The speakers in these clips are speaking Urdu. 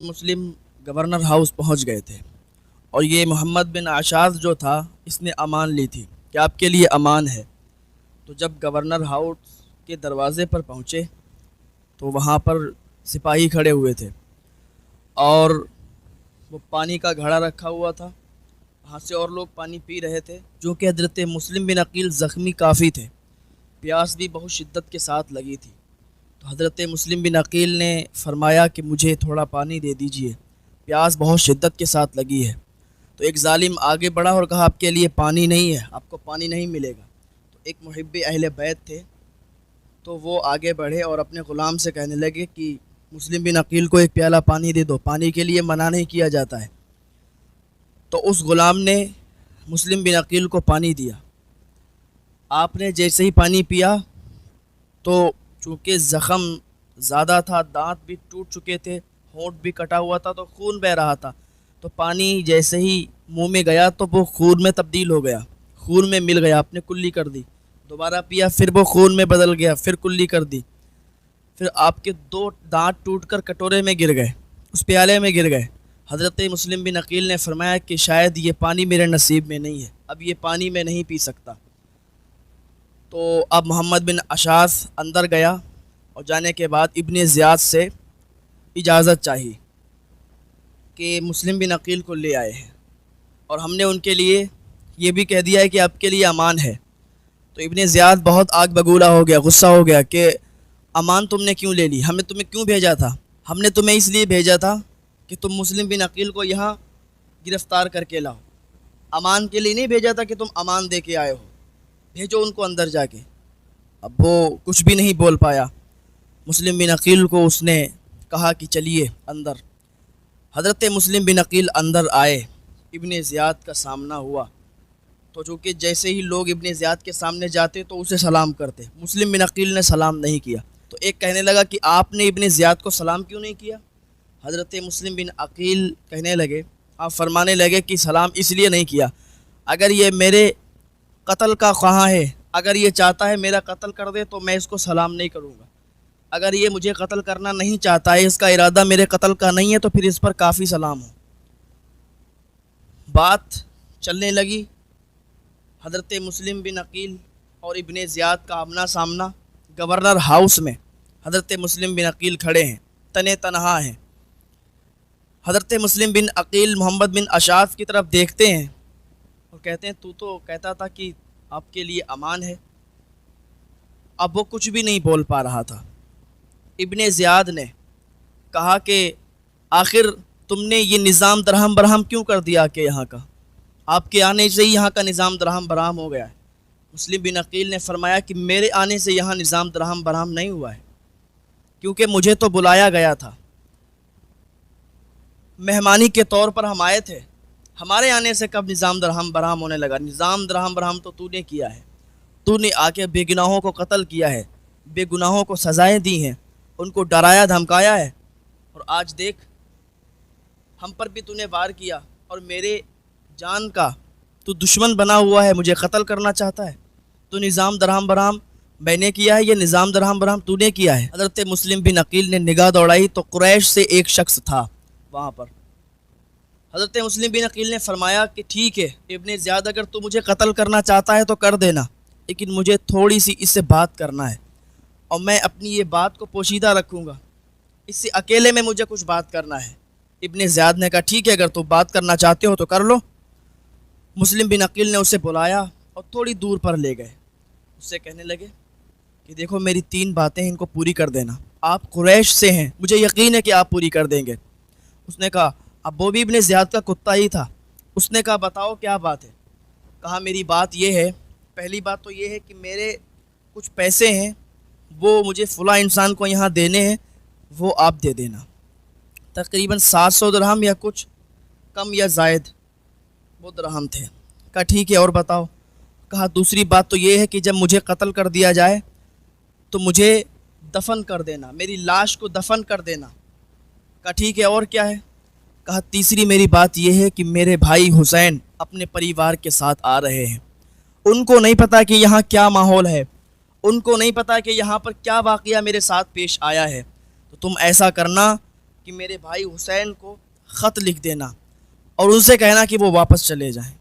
مسلم گورنر ہاؤس پہنچ گئے تھے اور یہ محمد بن عشاذ جو تھا اس نے امان لی تھی کہ آپ کے لیے امان ہے۔ تو جب گورنر ہاؤس کے دروازے پر پہنچے تو وہاں پر سپاہی کھڑے ہوئے تھے اور وہ پانی کا گھڑا رکھا ہوا تھا، وہاں سے اور لوگ پانی پی رہے تھے۔ جو کہ حضرت مسلم بن عقیل زخمی کافی تھے، پیاس بھی بہت شدت کے ساتھ لگی تھی، تو حضرت مسلم بن عقیل نے فرمایا کہ مجھے تھوڑا پانی دے دیجئے، پیاس بہت شدت کے ساتھ لگی ہے۔ تو ایک ظالم آگے بڑھا اور کہا آپ کے لیے پانی نہیں ہے، آپ کو پانی نہیں ملے گا۔ تو ایک محب اہل بیت تھے، تو وہ آگے بڑھے اور اپنے غلام سے کہنے لگے کہ مسلم بن عقیل کو ایک پیالہ پانی دے دو، پانی کے لیے منع نہیں کیا جاتا ہے۔ تو اس غلام نے مسلم بن عقیل کو پانی دیا۔ آپ نے جیسے ہی پانی پیا تو چونکہ زخم زیادہ تھا، دانت بھی ٹوٹ چکے تھے، ہونٹ بھی کٹا ہوا تھا، تو خون بہہ رہا تھا، تو پانی جیسے ہی منہ میں گیا تو وہ خون میں تبدیل ہو گیا، خون میں مل گیا، آپ نے کلی کر دی۔ دوبارہ پیا، پھر وہ خون میں بدل گیا، پھر کلی کر دی، پھر آپ کے دو دانت ٹوٹ کر کٹورے میں گر گئے، اس پیالے میں گر گئے۔ حضرت مسلم بن عقیل نے فرمایا کہ شاید یہ پانی میرے نصیب میں نہیں ہے، اب یہ پانی میں نہیں پی سکتا۔ تو اب محمد بن عشاذ اندر گیا اور جانے کے بعد ابن زیاد سے اجازت چاہی کہ مسلم بن عقیل کو لے آئے ہیں، اور ہم نے ان کے لیے یہ بھی کہہ دیا ہے کہ آپ کے لیے امان ہے۔ تو ابن زیاد بہت آگ بگولا ہو گیا، غصہ ہو گیا کہ امان تم نے کیوں لے لی، ہمیں تمہیں کیوں بھیجا تھا؟ ہم نے تمہیں اس لیے بھیجا تھا کہ تم مسلم بن عقیل کو یہاں گرفتار کر کے لاؤ، امان کے لیے نہیں بھیجا تھا کہ تم امان دے کے آئے ہو، بھیجو ان کو اندر جا کے۔ اب وہ کچھ بھی نہیں بول پایا۔ مسلم بن عقیل کو اس نے کہا کہ چلیے اندر۔ حضرت مسلم بن عقیل اندر آئے، ابن زیاد کا سامنا ہوا، تو چونکہ جیسے ہی لوگ ابن زیاد کے سامنے جاتے تو اسے سلام کرتے، مسلم بن عقیل نے سلام نہیں کیا۔ تو ایک کہنے لگا کہ آپ نے ابن زیاد کو سلام کیوں نہیں کیا؟ حضرت مسلم بن عقیل کہنے لگے، آپ فرمانے لگے کہ سلام اس لیے نہیں کیا، اگر یہ میرے قتل کا خواہاں ہے، اگر یہ چاہتا ہے میرا قتل کر دے تو میں اس کو سلام نہیں کروں گا، اگر یہ مجھے قتل کرنا نہیں چاہتا ہے، اس کا ارادہ میرے قتل کا نہیں ہے، تو پھر اس پر کافی سلام ہو۔ بات چلنے لگی، حضرت مسلم بن عقیل اور ابن زیاد کا آمنا سامنا گورنر ہاؤس میں۔ حضرت مسلم بن عقیل کھڑے ہیں، تنے تنہا ہیں۔ حضرت مسلم بن عقیل محمد بن عشاذ کی طرف دیکھتے ہیں اور کہتے ہیں تو کہتا تھا کہ آپ کے لیے امان ہے۔ اب وہ کچھ بھی نہیں بول پا رہا تھا۔ ابن زیاد نے کہا کہ آخر تم نے یہ نظام درہم برہم کیوں کر دیا کہ یہاں کا، آپ کے آنے سے ہی یہاں کا نظام درہم برہم ہو گیا ہے۔ مسلم بن عقیل نے فرمایا کہ میرے آنے سے یہاں نظام درہم برہم نہیں ہوا ہے، کیونکہ مجھے تو بلایا گیا تھا، مہمانی کے طور پر ہم آئے تھے، ہمارے آنے سے کب نظام درہم برہم ہونے لگا؟ نظام درہم برہم تو نے کیا ہے، تو نے آ کے بے گناہوں کو قتل کیا ہے، بے گناہوں کو سزائیں دی ہیں، ان کو ڈرایا دھمکایا ہے، اور آج دیکھ ہم پر بھی تو نے وار کیا، اور میرے جان کا تو دشمن بنا ہوا ہے، مجھے قتل کرنا چاہتا ہے۔ تو نظام درہم برہم میں نے کیا ہے، یہ نظام درہم برہم تو نے کیا ہے؟ حضرت مسلم بن عقیل نے نگاہ دوڑائی تو قریش سے ایک شخص تھا وہاں پر۔ حضرت مسلم بن عقیل نے فرمایا کہ ٹھیک ہے ابن زیاد، اگر تو مجھے قتل کرنا چاہتا ہے تو کر دینا، لیکن مجھے تھوڑی سی اس سے بات کرنا ہے، اور میں اپنی یہ بات کو پوشیدہ رکھوں گا، اس سے اکیلے میں مجھے کچھ بات کرنا ہے۔ ابن زیاد نے کہا ٹھیک ہے، اگر تو بات کرنا چاہتے ہو تو کر لو۔ مسلم بن عقیل نے اسے بلایا اور تھوڑی دور پر لے گئے، اس سے کہنے لگے کہ دیکھو میری 3 باتیں ہیں، ان کو پوری کر دینا، آپ قریش سے ہیں، مجھے یقین ہے کہ آپ پوری کر دیں گے۔ اس نے کہا، اب وہ بھی ابن زیاد کا کتا ہی تھا، اس نے کہا بتاؤ کیا بات ہے؟ کہا میری بات یہ ہے، پہلی بات تو یہ ہے کہ میرے کچھ پیسے ہیں، وہ مجھے فلاں انسان کو یہاں دینے ہیں، وہ آپ دے دینا، تقریباً 700 درہم یا کچھ کم یا زائد وہ درہم تھے۔ کہا ٹھیک ہے، اور بتاؤ؟ کہا دوسری بات تو یہ ہے کہ جب مجھے قتل کر دیا جائے تو مجھے دفن کر دینا، میری لاش کو دفن کر دینا۔ کہا ٹھیک ہے، اور کیا ہے؟ کہا تیسری میری بات یہ ہے کہ میرے بھائی حسین اپنے پریوار کے ساتھ آ رہے ہیں، ان کو نہیں پتا کہ یہاں کیا ماحول ہے، ان کو نہیں پتا کہ یہاں پر کیا واقعہ میرے ساتھ پیش آیا ہے، تو تم ایسا کرنا کہ کہ میرے بھائی حسین کو خط لکھ دینا اور ان سے کہنا کہ وہ واپس چلے جائیں،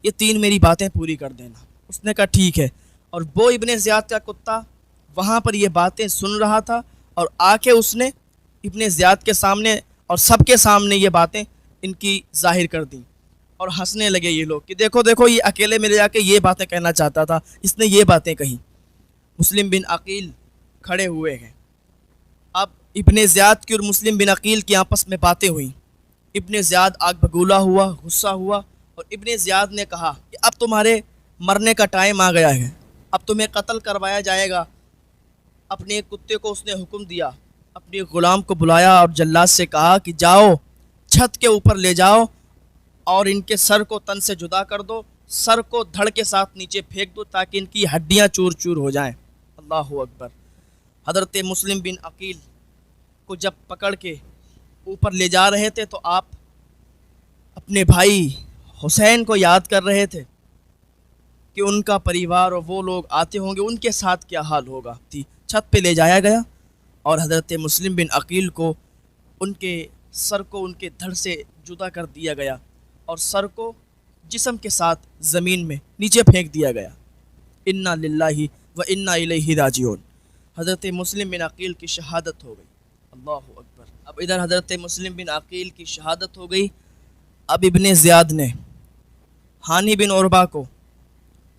یہ 3 میری باتیں پوری کر دینا۔ اس نے کہا ٹھیک ہے، اور وہ ابن زیاد کا کتا وہاں پر یہ باتیں سن رہا تھا، اور آ کے اس نے ابن زیاد کے سامنے اور سب کے سامنے یہ باتیں ان کی ظاہر کر دیں، اور ہنسنے لگے یہ لوگ کہ دیکھو دیکھو یہ اکیلے میں لے جا کے یہ باتیں کہنا چاہتا تھا، اس نے یہ باتیں کہیں۔ مسلم بن عقیل کھڑے ہوئے ہیں۔ اب ابن زیاد کی اور مسلم بن عقیل کی آپس میں باتیں ہوئیں۔ ابن زیاد آگ بگولا ہوا، غصہ ہوا، اور ابن زیاد نے کہا کہ اب تمہارے مرنے کا ٹائم آ گیا ہے، اب تمہیں قتل کروایا جائے گا۔ اپنے ایک کتے کو اس نے حکم دیا، اپنے غلام کو بلایا اور جلاد سے کہا کہ جاؤ چھت کے اوپر لے جاؤ اور ان کے سر کو تن سے جدا کر دو، سر کو دھڑ کے ساتھ نیچے پھینک دو تاکہ ان کی ہڈیاں چور چور ہو جائیں۔ اللہ اکبر۔ حضرت مسلم بن عقیل کو جب پکڑ کے اوپر لے جا رہے تھے تو آپ اپنے بھائی حسین کو یاد کر رہے تھے کہ ان کا پریوار اور وہ لوگ آتے ہوں گے، ان کے ساتھ کیا حال ہوگا۔ چھت پہ لے جایا گیا اور حضرت مسلم بن عقیل کو ان کے سر کو ان کے دھڑ سے جدا کر دیا گیا اور سر کو جسم کے ساتھ زمین میں نیچے پھینک دیا گیا۔ انا للہ و انا الیہ راجعون۔ حضرت مسلم بن عقیل کی شہادت ہو گئی۔ اللہ اکبر۔ اب ادھر حضرت مسلم بن عقیل کی شہادت ہو گئی۔ اب ابن زیاد نے ہانی بن عربہ کو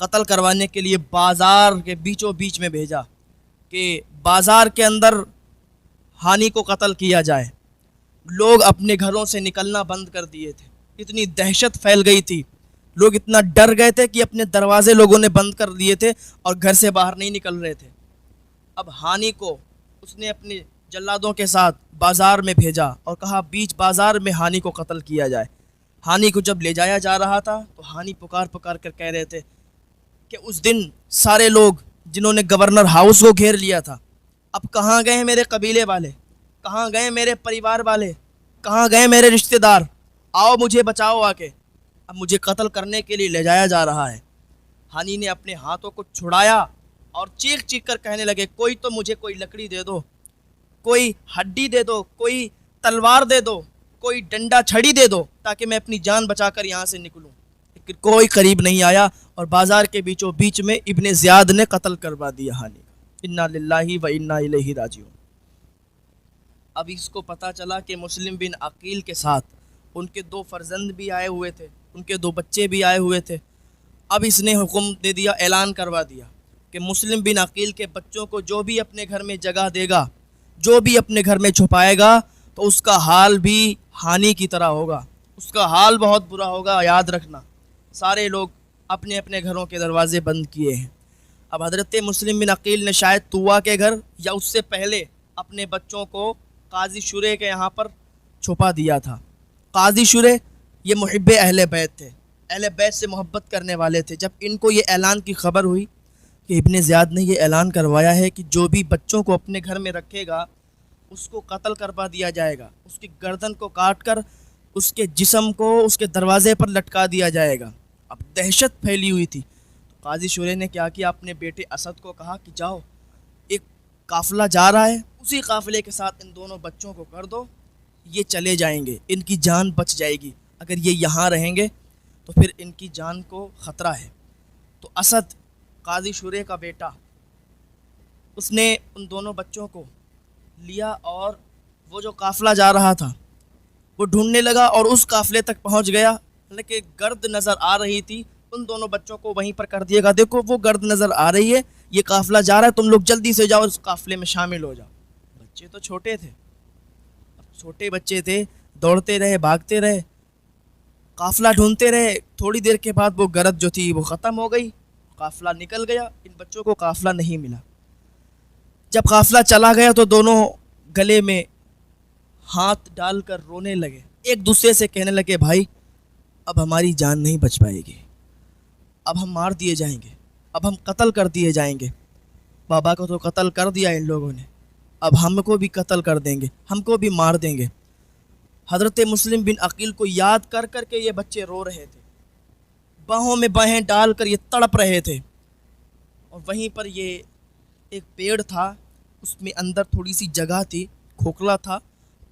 قتل کروانے کے لیے بازار کے بیچوں بیچ میں بھیجا کہ بازار کے اندر ہانی کو قتل کیا جائے۔ لوگ اپنے گھروں سے نکلنا بند کر دیے تھے، اتنی دہشت پھیل گئی تھی، لوگ اتنا ڈر گئے تھے کہ اپنے دروازے لوگوں نے بند کر دیے تھے اور گھر سے باہر نہیں نکل رہے تھے۔ اب ہانی کو اس نے اپنے جلادوں کے ساتھ بازار میں بھیجا اور کہا بیچ بازار میں ہانی کو قتل کیا جائے۔ ہانی کو جب لے جایا جا رہا تھا تو ہانی پکار پکار کر کہہ رہے تھے کہ اس دن سارے لوگ جنہوں نے گورنر ہاؤس کو گھیر لیا تھا، اب کہاں گئے میرے قبیلے والے، کہاں گئے میرے پریوار والے، کہاں گئے میرے رشتہ دار، آؤ مجھے بچاؤ آ کے، اب مجھے قتل کرنے کے لیے لے جایا جا رہا ہے۔ ہانی نے اپنے ہاتھوں کو چھڑایا اور چیخ چیخ کر کہنے لگے کوئی تو مجھے کوئی لکڑی دے دو، کوئی ہڈی دے دو، کوئی تلوار دے دو، کوئی ڈنڈا چھڑی دے دو تاکہ میں اپنی جان بچا کر یہاں سے نکلوں۔ لیکن کوئی قریب نہیں آیا اور بازار کے بیچوں بیچ میں ابن زیاد نے قتل کروا دیا ہانی کا۔ انا للہ و انا الیہ راجعون۔ اب اس کو پتہ چلا کہ مسلم بن عقیل کے ساتھ ان کے 2 فرزند بھی آئے ہوئے تھے، ان کے 2 بچے بھی آئے ہوئے تھے۔ اب اس نے حکم دے دیا، اعلان کروا دیا کہ مسلم بن عقیل کے بچوں کو جو بھی اپنے گھر میں جگہ دے گا، جو بھی اپنے گھر میں چھپائے گا، تو اس کا حال بھی ہانی کی طرح ہوگا، اس کا حال بہت برا ہوگا، یاد رکھنا۔ سارے لوگ اپنے اپنے گھروں کے دروازے بند کیے ہیں۔ اب حضرت مسلم بن عقیل نے شاید طوا کے گھر یا اس سے پہلے اپنے بچوں کو قاضی شرح کے یہاں پر چھپا دیا تھا۔ قاضی شرح یہ محب اہل بیت تھے، اہل بیت سے محبت کرنے والے تھے۔ جب ان کو یہ اعلان کی خبر ہوئی کہ ابن زیاد نے یہ اعلان کروایا ہے کہ جو بھی بچوں کو اپنے گھر میں رکھے گا اس کو قتل کروا دیا جائے گا، اس کی گردن کو کاٹ کر اس کے جسم کو اس کے دروازے پر لٹکا دیا جائے گا۔ اب دہشت پھیلی ہوئی تھی۔ قاضی شرح نے کیا کیا، اپنے بیٹے اسد کو کہا کہ جاؤ، ایک قافلہ جا رہا ہے، اسی قافلے کے ساتھ ان دونوں بچوں کو کر دو، یہ چلے جائیں گے، ان کی جان بچ جائے گی، اگر یہ یہاں رہیں گے تو پھر ان کی جان کو خطرہ ہے۔ تو اسد قاضی شرح کا بیٹا، اس نے ان دونوں بچوں کو لیا اور وہ جو قافلہ جا رہا تھا وہ ڈھونڈنے لگا اور اس قافلے تک پہنچ گیا، حالانکہ گرد نظر آ رہی تھی، ان دونوں بچوں کو وہیں پر کر دیے گا، دیکھو وہ گرد نظر آ رہی ہے، یہ قافلہ جا رہا ہے، تم لوگ جلدی سے جاؤ اس قافلے میں شامل ہو جاؤ۔ بچے تو چھوٹے تھے، چھوٹے بچے تھے، دوڑتے رہے، بھاگتے رہے، قافلہ ڈھونڈتے رہے۔ تھوڑی دیر کے بعد وہ گرد جو تھی وہ ختم ہو گئی، قافلہ نکل گیا، ان بچوں کو قافلہ نہیں ملا۔ جب قافلہ چلا گیا تو دونوں گلے میں ہاتھ ڈال کر رونے لگے، ایک دوسرے سے کہنے لگے بھائی اب ہماری جان نہیں بچ پائے گی، اب ہم مار دیے جائیں گے، اب ہم قتل کر دیے جائیں گے، بابا کو تو قتل کر دیا ان لوگوں نے، اب ہم کو بھی قتل کر دیں گے، ہم کو بھی مار دیں گے۔ حضرت مسلم بن عقیل کو یاد کر کر کے یہ بچے رو رہے تھے، باہوں میں باہیں ڈال کر یہ تڑپ رہے تھے، اور وہیں پر یہ ایک پیڑ تھا، اس میں اندر تھوڑی سی جگہ تھی، کھوکھلا تھا،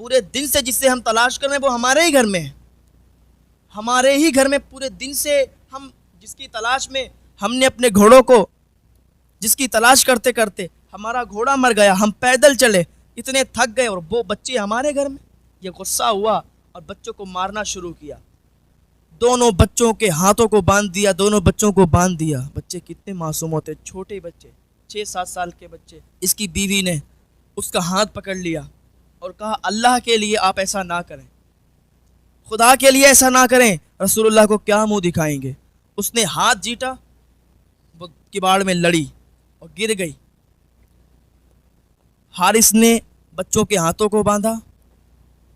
پورے دن سے جسے ہم تلاش کر رہے ہیں وہ ہمارے ہی گھر میں ہے، ہمارے ہی گھر میں پورے دن سے ہم جس کی تلاش میں ہم نے اپنے گھوڑوں کو، جس کی تلاش کرتے کرتے ہمارا گھوڑا مر گیا، ہم پیدل چلے، اتنے تھک گئے، اور وہ بچے ہمارے گھر میں۔ یہ غصہ ہوا اور بچوں کو مارنا شروع کیا، دونوں بچوں کے ہاتھوں کو باندھ دیا، دونوں بچوں کو باندھ دیا۔ بچے کتنے معصوم ہوتے، چھوٹے بچے، 6-7 سال کے بچے۔ اس کی بیوی نے اس کا ہاتھ پکڑ لیا اور کہا اللہ کے لیے آپ ایسا نہ کریں، خدا کے لیے ایسا نہ کریں، رسول اللہ کو کیا منہ دکھائیں گے۔ اس نے ہاتھ جیٹا، وہ کباڑ میں لڑی اور گر گئی۔ حارث نے بچوں کے ہاتھوں کو باندھا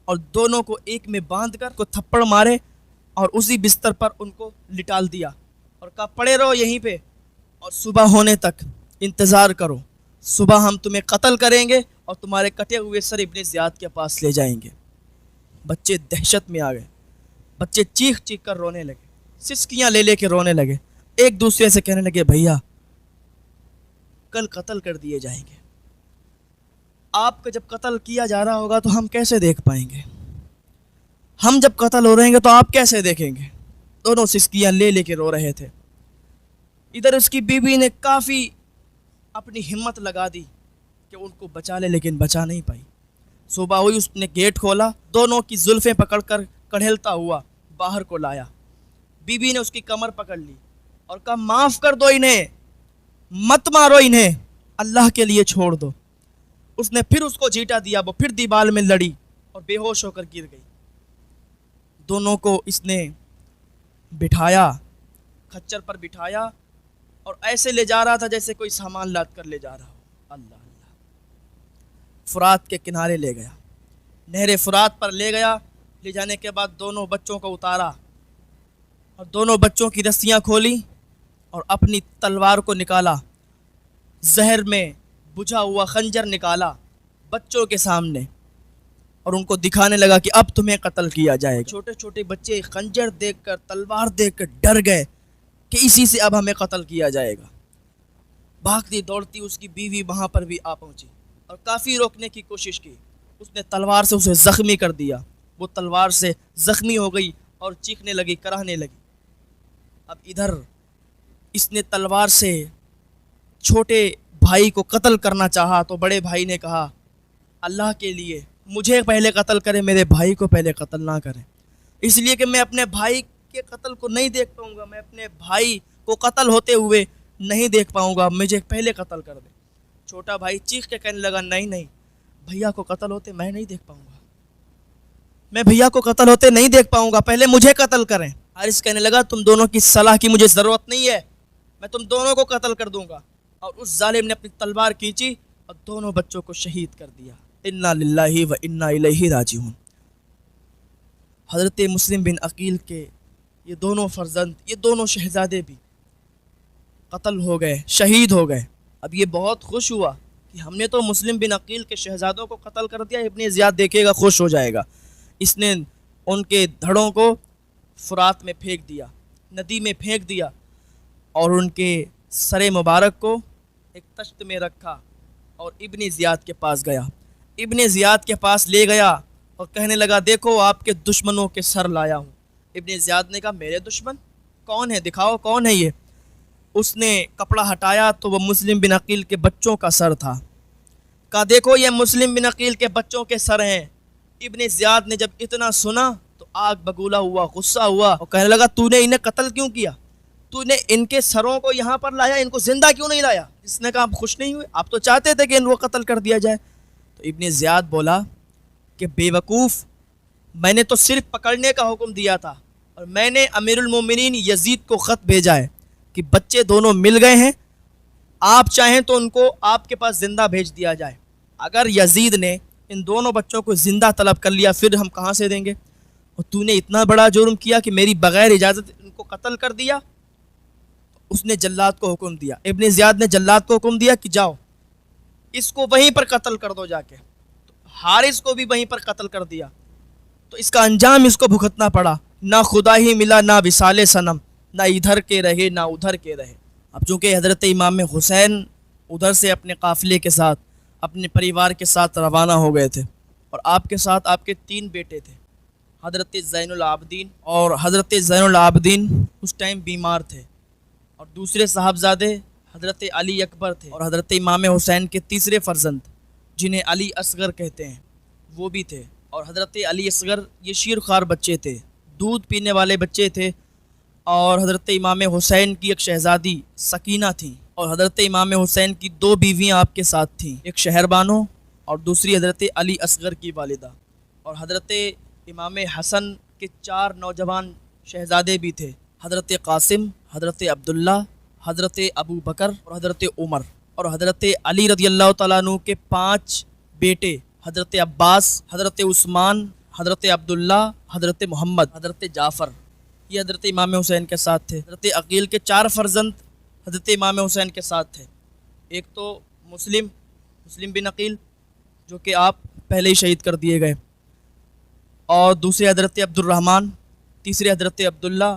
اور دونوں کو ایک میں باندھ کر کو تھپڑ مارے اور اسی بستر پر ان کو لٹال دیا اور کہا پڑے رہو یہیں پہ اور صبح ہونے تک انتظار کرو، صبح ہم تمہیں قتل کریں گے اور تمہارے کٹے ہوئے سر ابن زیاد کے پاس لے جائیں گے۔ بچے دہشت میں آ گئے، بچے چیخ چیخ کر رونے لگے، سسکیاں لے لے کے رونے لگے، ایک دوسرے سے کہنے لگے بھیا کل قتل کر دیے جائیں گے، آپ کا جب قتل کیا جا رہا ہوگا تو ہم کیسے دیکھ پائیں گے، ہم جب قتل ہو رہے ہیں تو آپ کیسے دیکھیں گے۔ دونوں سسکیاں لے لے کے رو رہے تھے۔ ادھر اس کی بیوی نے کافی اپنی ہمت لگا دی کہ ان کو بچا لے، لیکن بچا نہیں پائی۔ صبح ہوئی، اس نے گیٹ کھولا، دونوں کی زلفیں پکڑ کر کڑھیلتا ہوا باہر کو لایا۔ بیوی نے اس کی کمر پکڑ لی اور کہا معاف کر دو انہیں، مت مارو انہیں، اللہ کے لیے چھوڑ دو۔ اس نے پھر اس کو جھیٹا دیا، وہ پھر دیوار میں لڑی اور بے ہوش ہو کر گر گئی۔ دونوں کو اس نے بٹھایا، کھچر پر بٹھایا اور ایسے لے جا رہا تھا جیسے کوئی سامان لاد کر لے جا رہا ہو۔ اللہ اللہ، فرات کے کنارے لے گیا، نہر فرات پر لے گیا۔ لے جانے کے بعد دونوں بچوں کو اتارا اور دونوں بچوں کی رسیاں کھولی اور اپنی تلوار کو نکالا، زہر میں بجھا ہوا خنجر نکالا بچوں کے سامنے اور ان کو دکھانے لگا کہ اب تمہیں قتل کیا جائے گا۔ چھوٹے چھوٹے بچے خنجر دیکھ کر، تلوار دیکھ کر ڈر گئے کہ اسی سے اب ہمیں قتل کیا جائے گا۔ بھاگتی دوڑتی اس کی بیوی وہاں پر بھی آ پہنچی اور کافی روکنے کی کوشش کی۔ اس نے تلوار سے اسے زخمی کر دیا، وہ تلوار سے زخمی ہو گئی اور چیخنے لگی، کراہنے لگی۔ اب ادھر اس نے تلوار سے چھوٹے بھائی کو قتل کرنا چاہا تو بڑے بھائی نے کہا اللہ کے لیے مجھے پہلے قتل کرے، میرے بھائی کو پہلے قتل نہ کرے، اس لیے کہ میں اپنے بھائی کے قتل کو نہیں دیکھ پاؤں گا، میں اپنے بھائی کو قتل ہوتے ہوئے نہیں دیکھ پاؤں گا، مجھے پہلے قتل کر دے۔ چھوٹا بھائی چیخ کے کہنے لگا نہیں نہیں، بھیا کو قتل ہوتے میں نہیں دیکھ پاؤں گا، میں بھیا کو قتل ہوتے نہیں دیکھ پاؤں گا، پہلے مجھے قتل کریں۔ حارث کہنے لگا تم دونوں کی صلاح کی مجھے ضرورت نہیں ہے، میں تم دونوں کو قتل کر دوں گا۔ اور اس ظالم نے اپنی تلوار کھینچی اور دونوں بچوں کو شہید کر دیا۔ انا للہ و انا الیہ راجعون۔ حضرت مسلم بن عقیل کے یہ دونوں فرزند، یہ دونوں شہزادے بھی قتل ہو گئے، شہید ہو گئے۔ اب یہ بہت خوش ہوا کہ ہم نے تو مسلم بن عقیل کے شہزادوں کو قتل کر دیا، ابن زیاد دیکھے گا خوش ہو جائے گا۔ اس نے ان کے دھڑوں کو فرات میں پھینک دیا، ندی میں پھینک دیا اور ان کے سر مبارک کو ایک تشت میں رکھا اور ابن زیاد کے پاس گیا۔ ابن زیاد کے پاس لے گیا اور کہنے لگا دیکھو آپ کے دشمنوں کے سر لایا ہوں۔ ابن زیاد نے کہا میرے دشمن کون ہے، دکھاؤ کون ہے یہ۔ اس نے کپڑا ہٹایا تو وہ مسلم بن عقیل کے بچوں کا سر تھا۔ کہا دیکھو یہ مسلم بن عقیل کے بچوں کے سر ہیں۔ ابن زیاد نے جب اتنا سنا تو آگ بگولا ہوا، غصہ ہوا اور کہنے لگا تو نے انہیں قتل کیوں کیا، تو نے ان کے سروں کو یہاں پر لایا، ان کو زندہ کیوں نہیں لایا؟ اس نے کہا آپ خوش نہیں ہوئے، آپ تو چاہتے تھے کہ ان کو قتل کر دیا جائے۔ تو ابن زیاد بولا کہ بے وقوف، میں نے تو صرف پکڑنے کا حکم دیا تھا اور میں نے امیر المومنین یزید کو خط بھیجا ہے کہ بچے دونوں مل گئے ہیں، آپ چاہیں تو ان کو آپ کے پاس زندہ بھیج دیا جائے۔ اگر یزید نے ان دونوں بچوں کو زندہ طلب کر لیا پھر ہم کہاں سے دیں گے؟ اور تو نے اتنا بڑا جرم کیا کہ میری بغیر اجازت ان کو قتل کر دیا۔ اس نے جلاد کو حکم دیا، ابن زیاد نے جلاد کو حکم دیا کہ جاؤ اس کو وہیں پر قتل کر دو جا کے۔ حارث کو بھی وہیں پر قتل کر دیا۔ تو اس کا انجام اس کو بھگتنا پڑا، نہ خدا ہی ملا نہ وصال صنم، نہ ادھر کے رہے نہ ادھر کے رہے۔ اب چونکہ حضرت امام حسین ادھر سے اپنے قافلے کے ساتھ اپنے پریوار کے ساتھ روانہ ہو گئے تھے اور آپ کے ساتھ آپ کے 3 بیٹے تھے، حضرت زین العابدین، اور حضرت زین العابدین اس ٹائم بیمار تھے، اور دوسرے صاحبزادے حضرت علی اکبر تھے، اور حضرت امام حسین کے تیسرے فرزند جنہیں علی اصغر کہتے ہیں وہ بھی تھے، اور حضرت علی اصغر یہ شیرخوار بچے تھے، دودھ پینے والے بچے تھے، اور حضرت امام حسین کی ایک شہزادی سکینہ تھیں، اور حضرت امام حسین کی 2 بیویاں آپ کے ساتھ تھیں، ایک شہر بانو اور دوسری حضرت علی اصغر کی والدہ، اور حضرت امام حسن کے 4 نوجوان شہزادے بھی تھے، حضرت قاسم، حضرت عبداللہ، حضرت ابو بکر اور حضرت عمر، اور حضرت علی رضی اللہ تعالیٰ عنہ کے 5 بیٹے، حضرت عباس، حضرت عثمان، حضرت عبداللہ، حضرت محمد، حضرت جعفر، یہ حضرت امام حسین کے ساتھ تھے۔ حضرت عقیل کے 4 فرزند حضرت امام حسین کے ساتھ تھے، ایک تو مسلم بن عقیل جو کہ آپ پہلے ہی شہید کر دیے گئے، اور دوسرے حضرت عبد الرحمن، تیسرے حضرت عبداللہ،